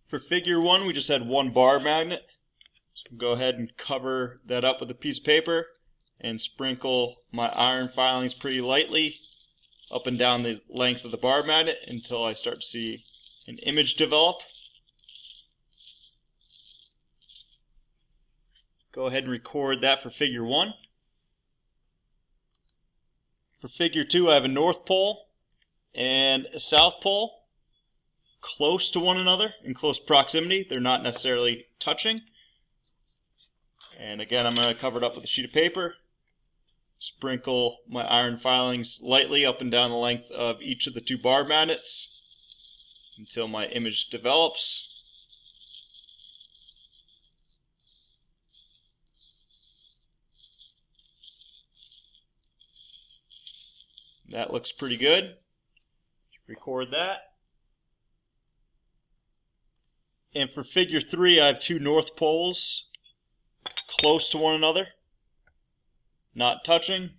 For figure 1, we just had one bar magnet. So go ahead and cover that up with a piece of paper and sprinkle my iron filings pretty lightly up and down the length of the bar magnet until I start to see an image develop. Go ahead and record that for figure 1. For figure 2, I have a north pole and a south pole close to one another, in close proximity. They're not necessarily touching. And again, I'm going to cover it up with a sheet of paper. Sprinkle my iron filings lightly up and down the length of each of the two bar magnets until my image develops. That looks pretty good. Record that. And for figure 3, I have two north poles close to one another, not touching.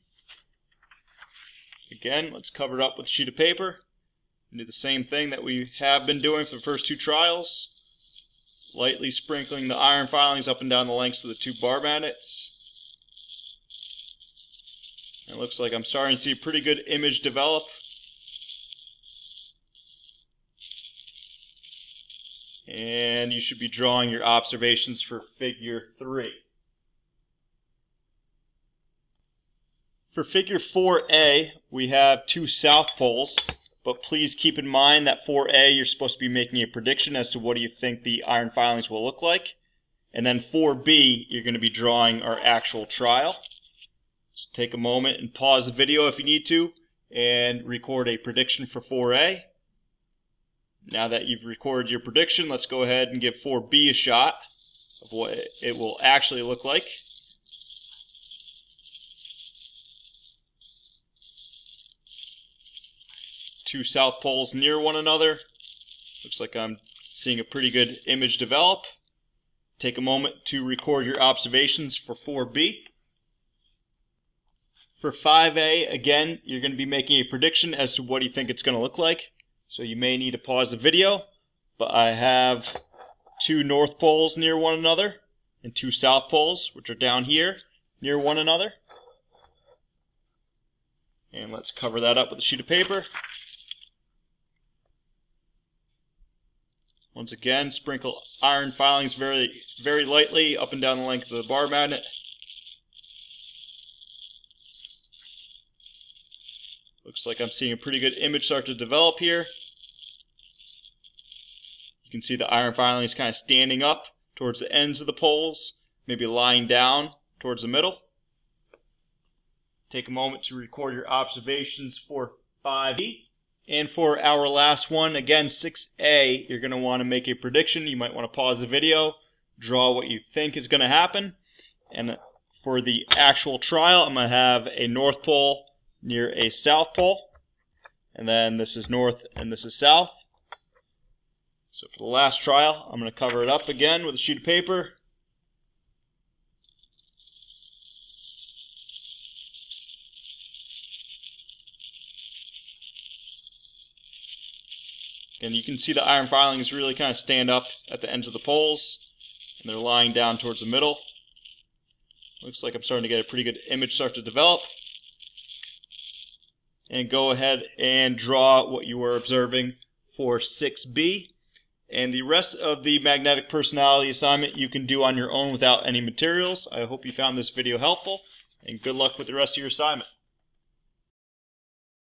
Again, let's cover it up with a sheet of paper and do the same thing that we have been doing for the first two trials. Lightly sprinkling the iron filings up and down the lengths of the two bar magnets. It looks like I'm starting to see a pretty good image develop. And you should be drawing your observations for figure 3. For figure 4A, we have two south poles, but please keep in mind that 4A, you're supposed to be making a prediction as to what do you think the iron filings will look like. And then 4B, you're going to be drawing our actual trial. So take a moment and pause the video if you need to, and record a prediction for 4A. Now that you've recorded your prediction, let's go ahead and give 4B a shot of what it will actually look like. Two south poles near one another. Looks like I'm seeing a pretty good image develop. Take a moment to record your observations for 4B. For 5A, again, you're going to be making a prediction as to what you think it's going to look like. So you may need to pause the video, but I have two north poles near one another and two south poles, which are down here, near one another. And let's cover that up with a sheet of paper. Once again, sprinkle iron filings very lightly up and down the length of the bar magnet. Looks like I'm seeing a pretty good image start to develop here. You can see the iron filings kind of standing up towards the ends of the poles, maybe lying down towards the middle. Take a moment to record your observations for 5B. And for our last one, again, 6A, you're going to want to make a prediction. You might want to pause the video, draw what you think is going to happen. And for the actual trial, I'm going to have a north pole near a south pole. And then this is north and this is south. So for the last trial, I'm going to cover it up again with a sheet of paper. And you can see the iron filings really kind of stand up at the ends of the poles, and they're lying down towards the middle. Looks like I'm starting to get a pretty good image start to develop. And go ahead and draw what you were observing for 6B. And the rest of the magnetic personality assignment you can do on your own without any materials. I hope you found this video helpful, and good luck with the rest of your assignment.